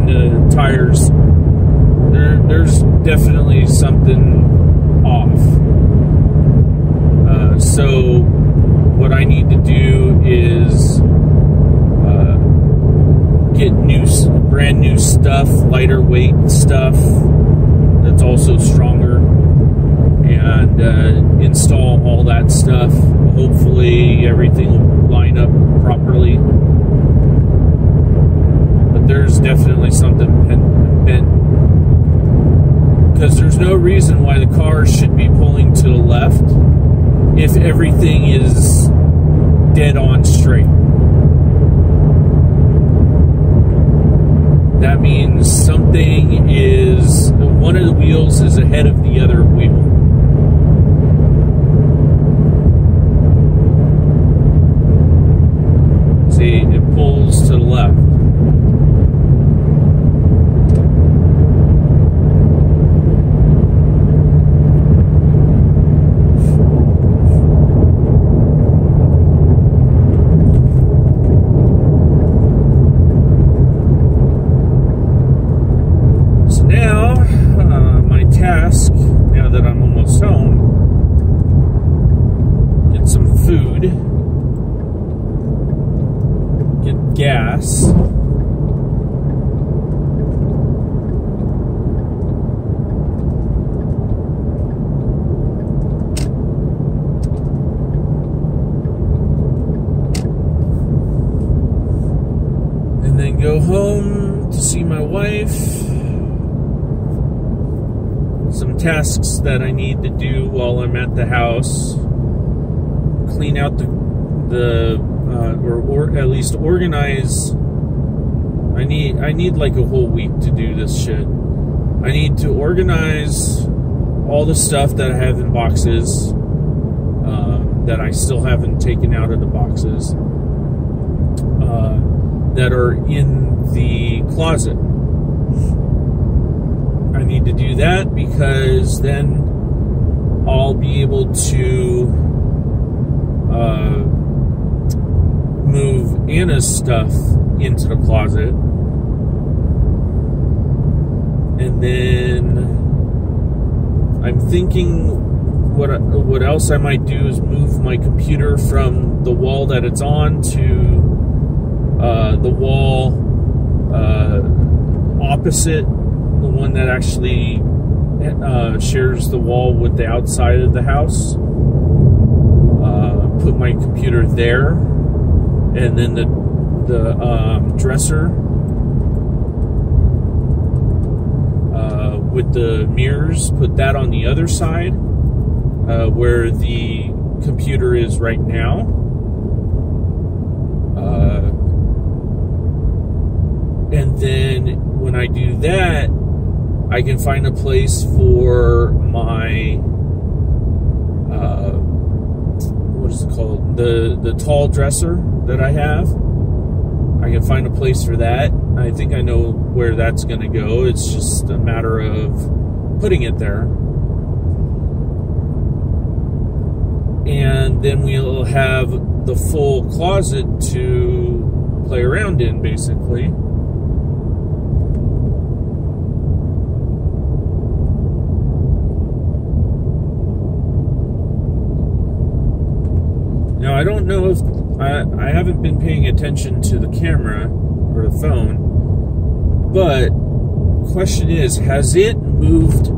checking the tires, there's definitely something off. So what I need to do is get brand new stuff, lighter weight stuff that's also stronger, and install all that stuff. Hopefully everything will line up properly. But there's definitely something bent, because there's no reason why the car should be pulling to the left if everything is dead on straight. That means something is, one of the wheels is ahead of the other wheel. See, it pulls to the left. Now that I'm almost home, get some food, get gas, and then go home to see my wife. Some tasks that I need to do while I'm at the house: clean out or at least organize. I need like a whole week to do this shit. I need to organize all the stuff that I have in boxes that I still haven't taken out of the boxes that are in the closet. I need to do that because then I'll be able to move Anna's stuff into the closet. And then I'm thinking what else I might do is move my computer from the wall that it's on to the wall opposite, the one that actually shares the wall with the outside of the house. Put my computer there, and then the dresser with the mirrors, put that on the other side where the computer is right now. And then when I do that, I can find a place for my what is it called? The tall dresser that I have. I can find a place for that. I think I know where that's going to go. It's just a matter of putting it there. And then we'll have the full closet to play around in, basically. Now, I don't know if I haven't been paying attention to the camera or the phone, but the question is, has it moved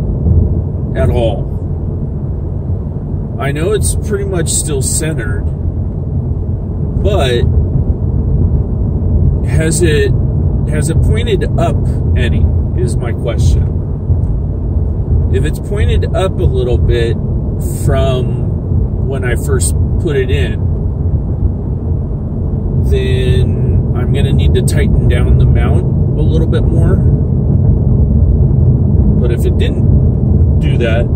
at all? I know it's pretty much still centered, but has it pointed up any, is my question. If it's pointed up a little bit from when I first put it in, then I'm going to need to tighten down the mount a little bit more. But if it didn't do that,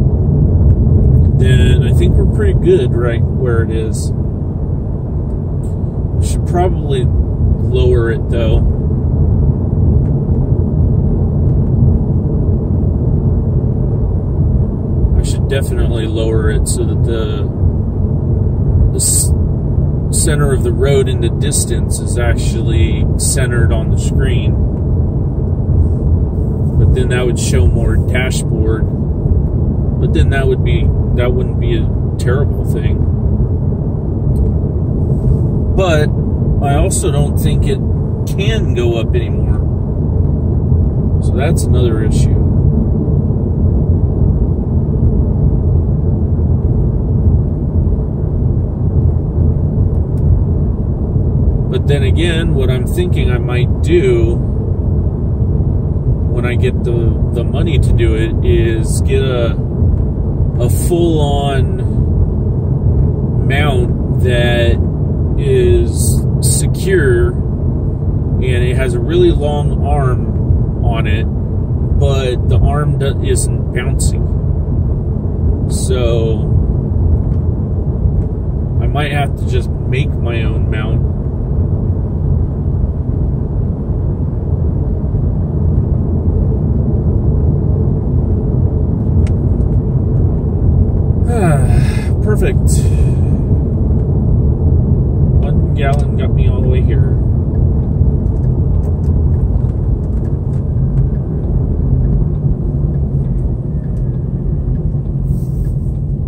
then I think we're pretty good right where it is. We should probably lower it though. I should definitely lower it so that the center of the road in the distance is actually centered on the screen. but then that would show more dashboard. But then that wouldn't be a terrible thing. But I also don't think it can go up anymore. So that's another issue. But then again, what I'm thinking I might do when I get the money to do it is get a full-on mount that is secure and it has a really long arm on it, but the arm isn't bouncy. So I might have to just make my own mount. Perfect. 1 gallon got me all the way here.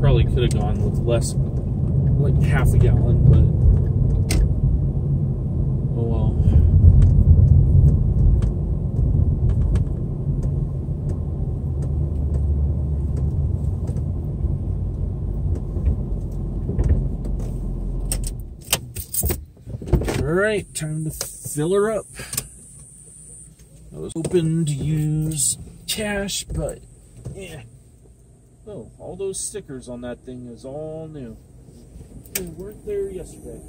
Probably could have gone with less, like half a gallon, but oh well. Alright, time to fill her up. I was hoping to use cash, but yeah. Oh, all those stickers on that thing is all new. They weren't there yesterday.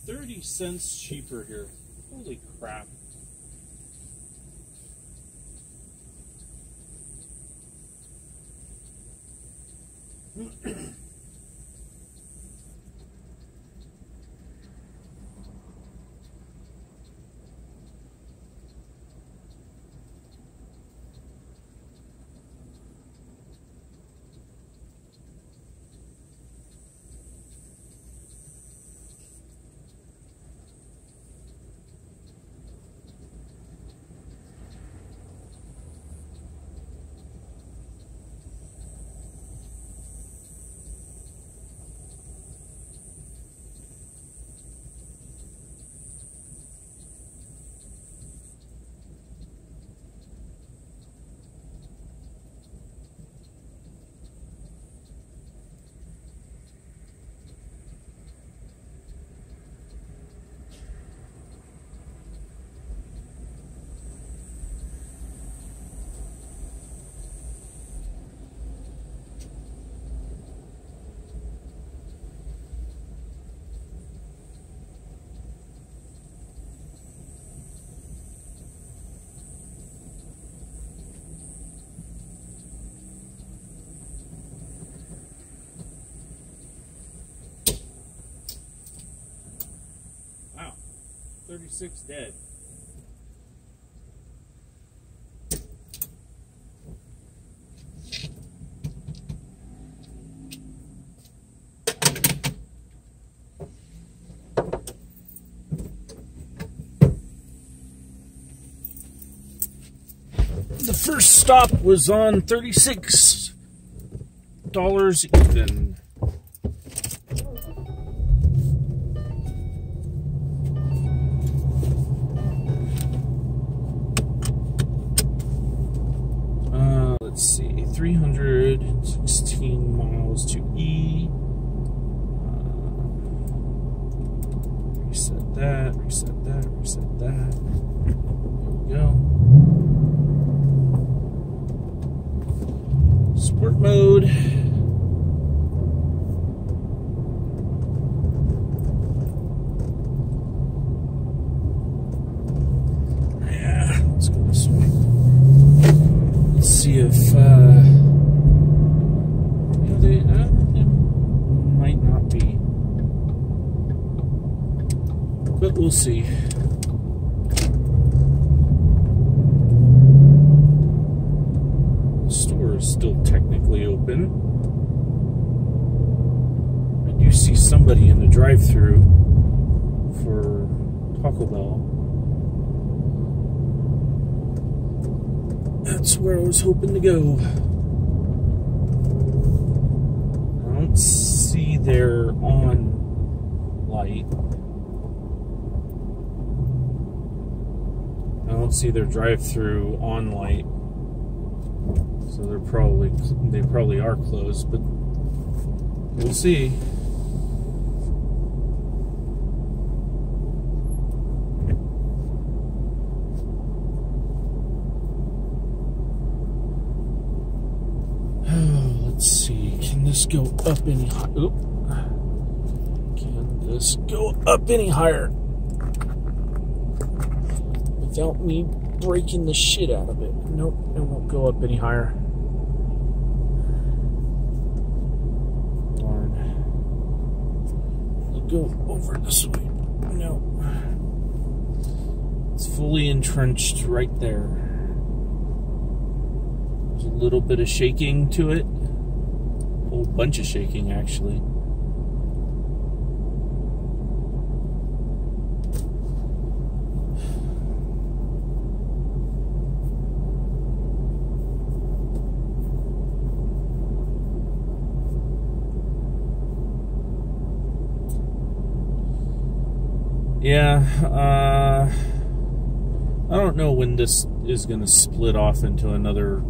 $0.30 cheaper here. Holy crap. Wow, 36 dead. The first stop was on $36 even. let's see, 316 miles to E. Reset that, reset that, reset that. There we go. Sport mode. Yeah, let's go this way. Let's see if they might not be, but we'll see. The store is still technically open. I do see somebody in the drive-thru for Taco Bell. That's where I was hoping to go. I don't see their on light. I don't see their drive-through on light. So they probably are closed, but we'll see. Let's see. Can this go up any higher? Can this go up any higher without me breaking the shit out of it? Nope, it won't go up any higher. Darn. It'll go over this way. No. It's fully entrenched right there. There's a little bit of shaking to it. A whole bunch of shaking, actually. Yeah, I don't know when this is going to split off into another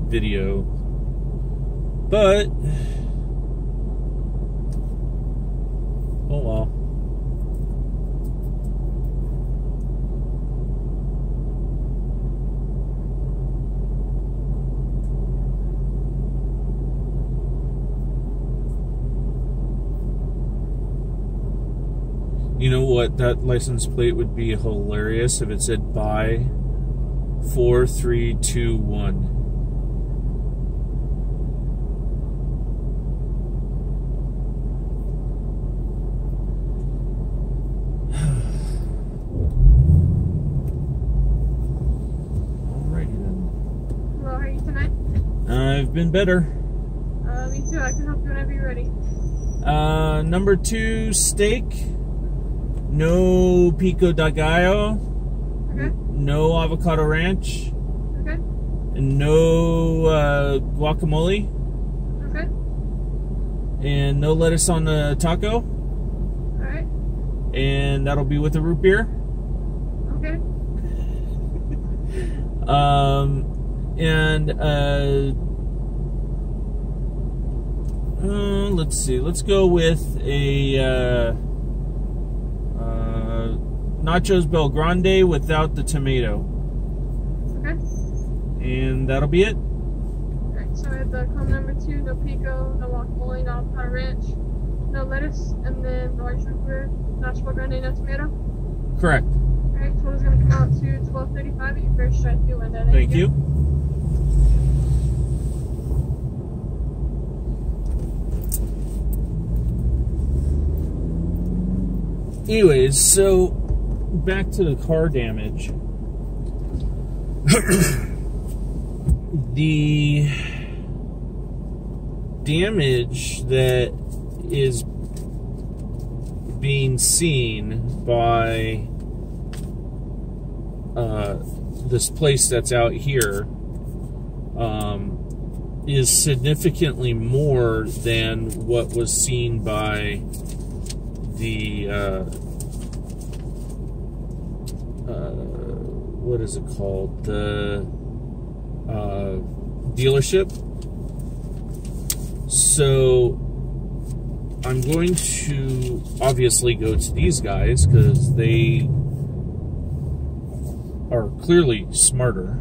video, but oh well. You know what? That license plate would be hilarious if it said "by 4321." Alrighty then. Hello, how are you tonight? I've been better. Me too. I can help you whenever you're ready. Number 2 steak. No pico de gallo. Okay. No avocado ranch. Okay. And no guacamole. Okay. And no lettuce on the taco. Alright. And that'll be with a root beer. Okay. Let's see. Let's go with a nachos Bel Grande without the tomato. Okay. And that'll be it. Alright, so I have the comb number 2, no pico, no guacamole, no avocado ranch, no lettuce, and then the large root beer, nacho Bel Grande, no tomato. Correct. Alright, total's gonna come out to $12.35 at your first drive-thru window. Thank you. Anyways, so back to the car damage. The damage that is being seen by this place that's out here is significantly more than what was seen by the what is it called, the dealership. So I'm going to obviously go to these guys because they are clearly smarter.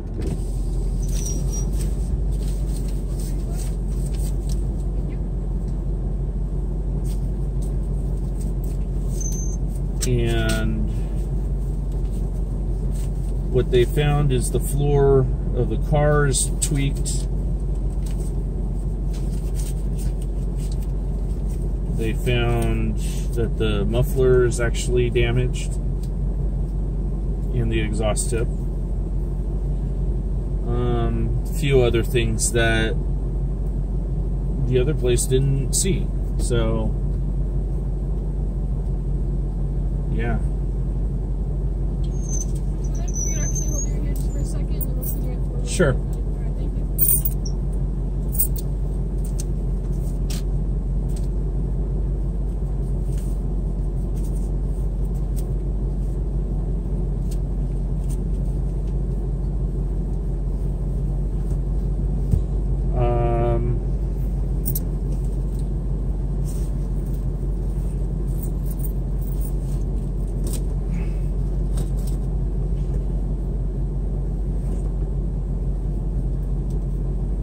And what they found is the floor of the car is tweaked. They found that the muffler is actually damaged in the exhaust tip. A few other things that the other place didn't see. So, yeah. You can actually hold your hand just for a second and we'll send you it for Sure. Alright, thank you.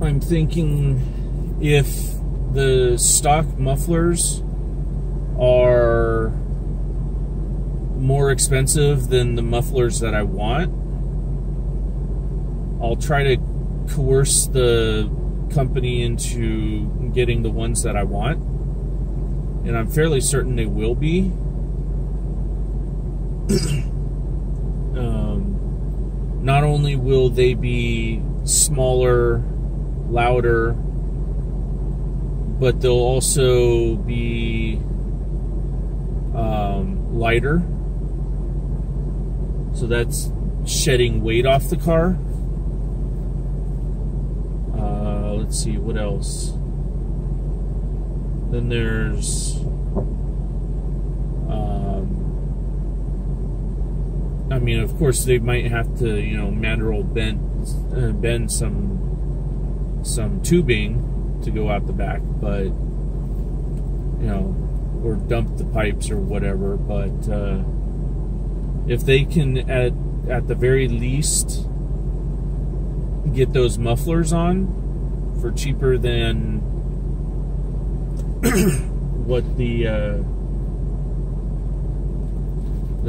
I'm thinking if the stock mufflers are more expensive than the mufflers that I want, I'll try to coerce the company into getting the ones that I want. And I'm fairly certain they will be. Not only will they be smaller, louder, but they'll also be lighter, so that's shedding weight off the car. Let's see, what else? Then there's I mean, of course they might have to, you know, manual bend some tubing to go out the back, but you know, or dump the pipes or whatever. But if they can at the very least get those mufflers on for cheaper than what the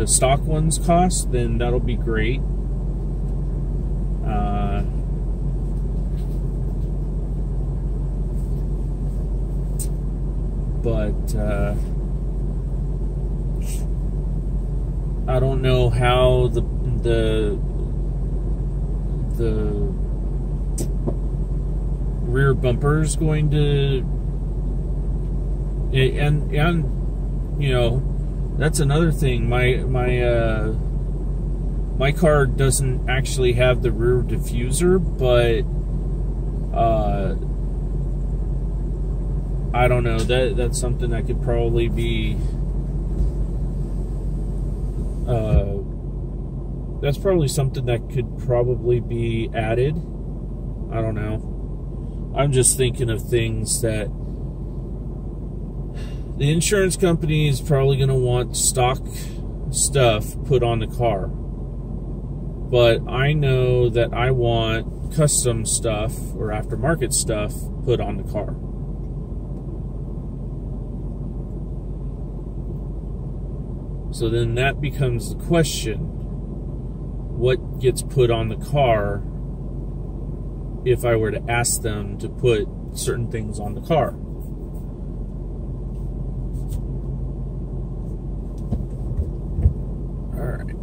stock ones cost, then that'll be great. But I don't know how the rear bumper is going to, and you know, that's another thing. My car doesn't actually have the rear diffuser, but I don't know, that's something that could probably be that's probably something that could probably be added. I don't know. I'm just thinking of things that the insurance company is probably going to want stock stuff put on the car. But I know that I want custom stuff or aftermarket stuff put on the car. So then that becomes the question. What gets put on the car if I were to ask them to put certain things on the car? Alright.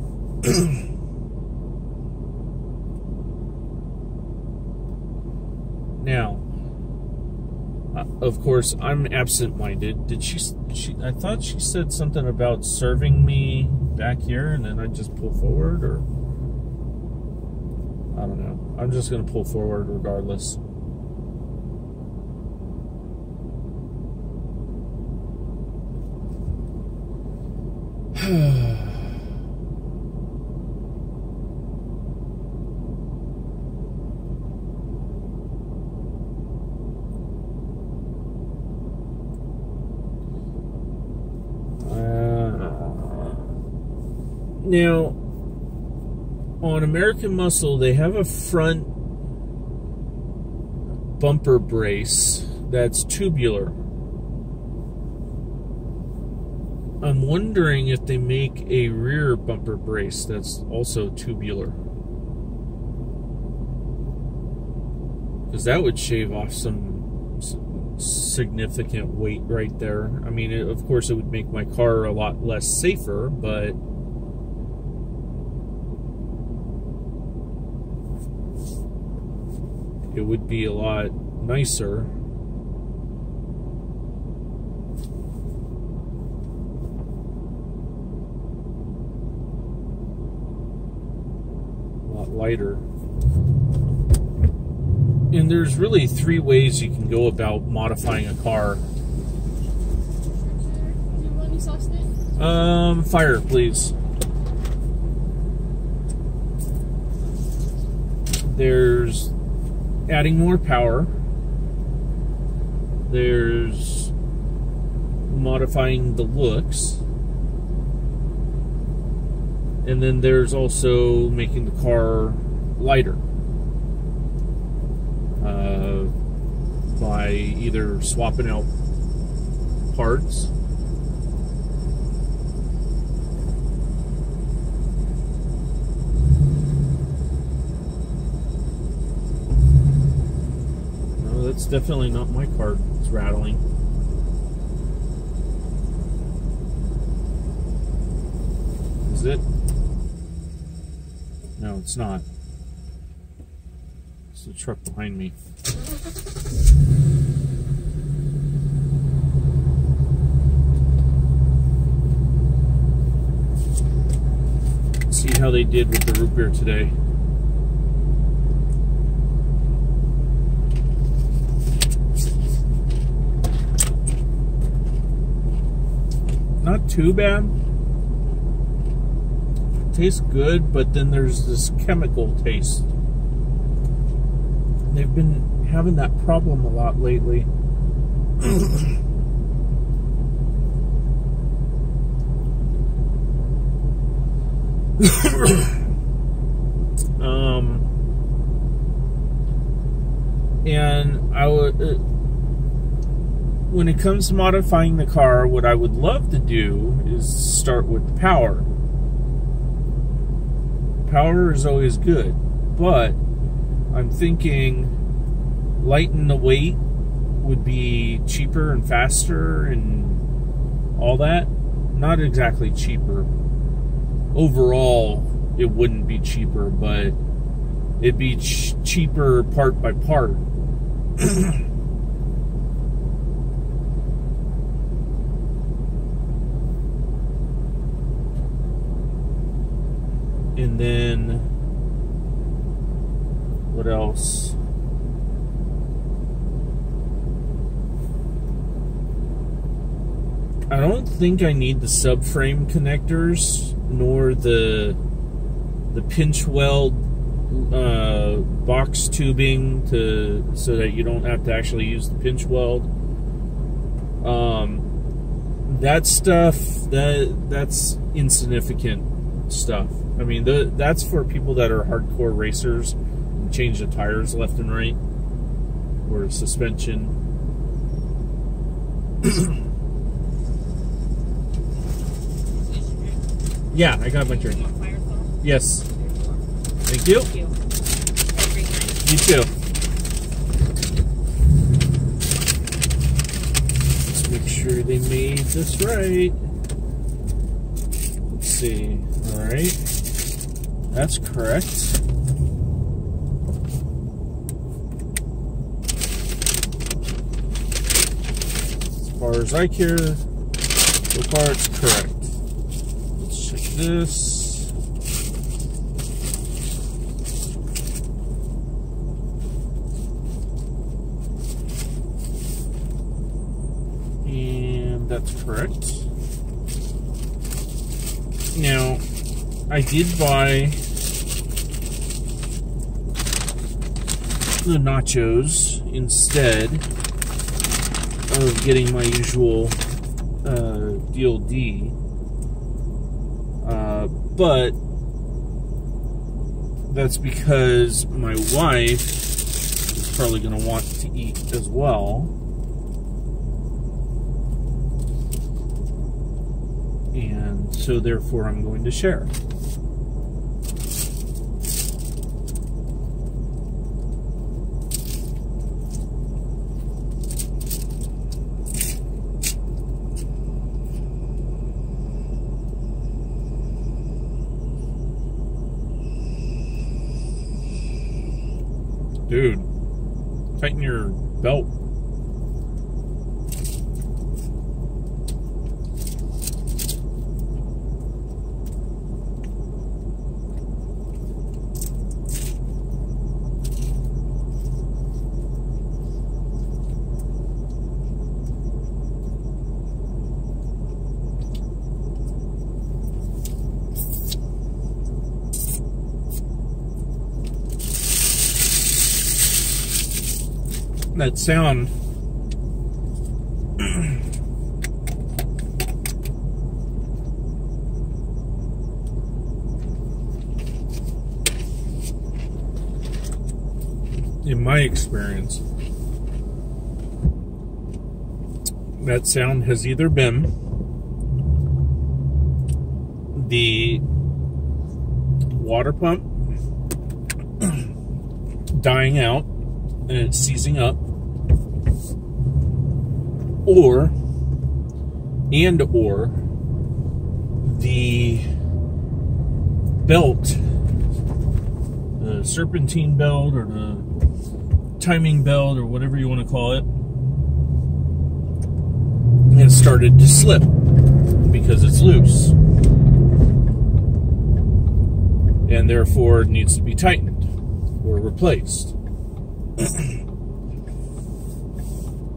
Now, of course, I'm absent-minded. I thought she said something about serving me back here and then I just pull forward, or I don't know. I'm just going to pull forward regardless. Now, on American Muscle, they have a front bumper brace that's tubular. I'm wondering if they make a rear bumper brace that's also tubular. Because that would shave off some significant weight right there. I mean, of course, it would make my car a lot less safer, but it would be a lot nicer. A lot lighter. And there's really 3 ways you can go about modifying a car. Fire, please. There's adding more power. There's modifying the looks. And then there's also making the car lighter. By either swapping out parts no, that's definitely not my car. It's rattling. Is it? No, it's not. It's the truck behind me. See how they did with the root beer today. Not too bad. Tastes good, but then there's this chemical taste. They've been having that problem a lot lately. And I would, when it comes to modifying the car, what I would love to do is start with power. Power is always good, but I'm thinking lighten the weight would be cheaper and faster and all that. Not exactly cheaper. Overall, it wouldn't be cheaper, but it'd be cheaper part by part. And then, what else? I don't think I need the subframe connectors, nor the pinch weld box tubing so that you don't have to actually use the pinch weld. That stuff, that's insignificant stuff. I mean, that's for people that are hardcore racers and change the tires left and right, or suspension. Yeah, I got my drink. Yes. Thank you. Thank you. You too. Let's make sure they made this right. Let's see. All right. That's correct. As far as I care, so far it's correct. Let's check this. And that's correct. Now, I did buy the nachos instead of getting my usual DLD But that's because my wife is probably going to want to eat as well. And so therefore I'm going to share. Dude, tighten your belt. That sound in my experience, that sound has either been the water pump dying out and it's seizing up, or the belt, the serpentine belt or the timing belt or whatever you want to call it, has started to slip because it's loose and therefore it needs to be tightened or replaced.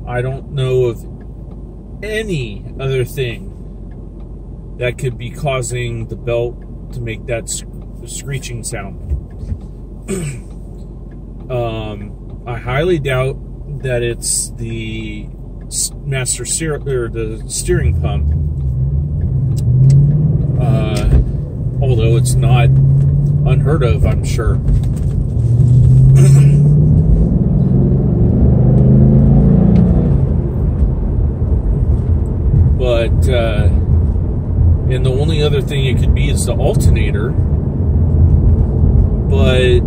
I don't know of any other thing that could be causing the belt to make that screeching sound. I highly doubt that it's the master or the steering pump, although it's not unheard of, I'm sure. But, and the only other thing it could be is the alternator. But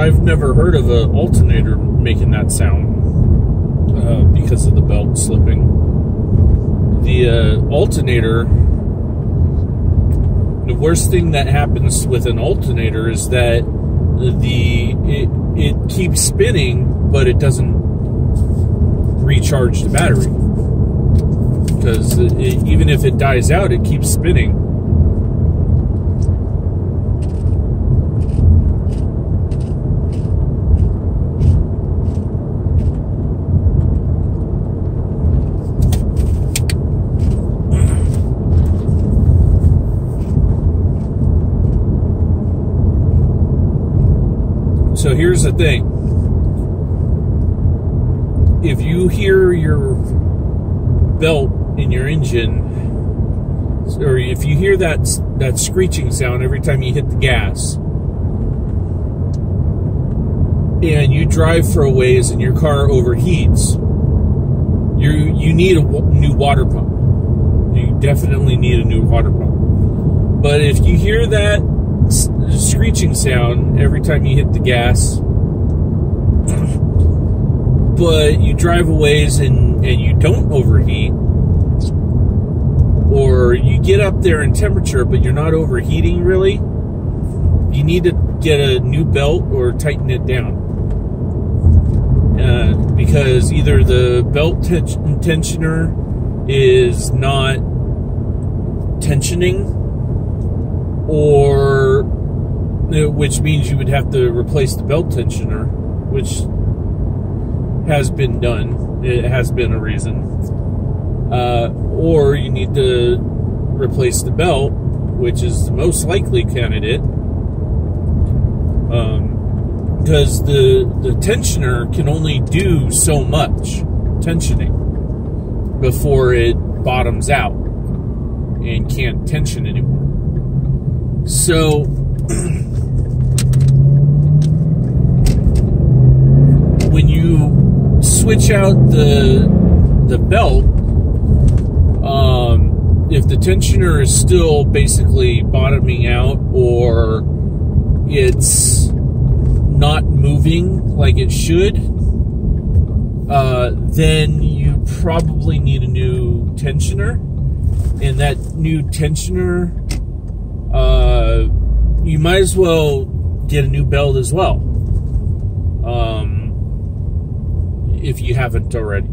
I've never heard of an alternator making that sound because of the belt slipping. The alternator, the worst thing that happens with an alternator is that it keeps spinning, but it doesn't recharge the battery, because even if it dies out, it keeps spinning. So here's the thing. If you hear your belt in your engine, or if you hear that screeching sound every time you hit the gas, and you drive for a ways and your car overheats, you need a new water pump. You definitely need a new water pump. But if you hear that screeching sound every time you hit the gas, but you drive a ways and you don't overheat, or you get up there in temperature but you're not overheating really, you need to get a new belt or tighten it down. Because either the belt tensioner is not tensioning, or which means you would have to replace the belt tensioner, which has been done. It has been a reason. Or you need to replace the belt, which is the most likely candidate, because the tensioner can only do so much tensioning before it bottoms out. and can't tension anymore. So when you switch out the belt, if the tensioner is still basically bottoming out, or it's not moving like it should, then you probably need a new tensioner. And that new tensioner, you might as well get a new belt as well, if you haven't already.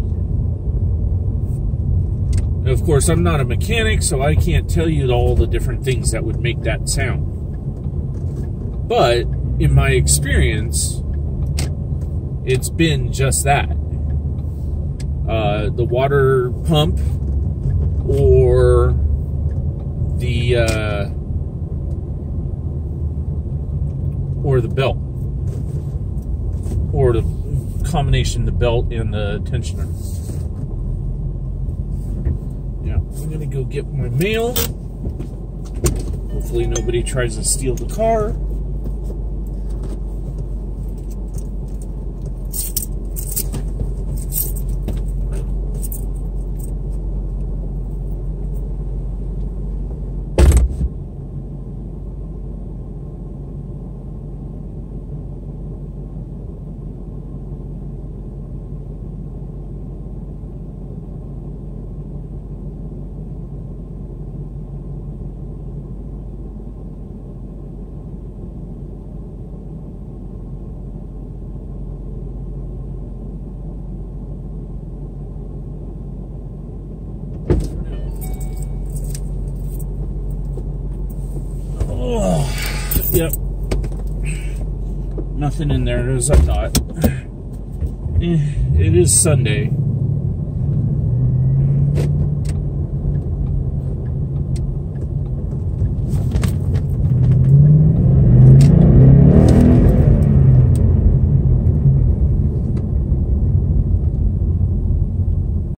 Of course, I'm not a mechanic, so I can't tell you all the different things that would make that sound. But in my experience, it's been just that. The water pump or the belt, or the combination of the belt and the tensioner. Yeah, I'm gonna go get my mail. Hopefully nobody tries to steal the car. Oh, yep. Nothing in there as I thought. It is Sunday.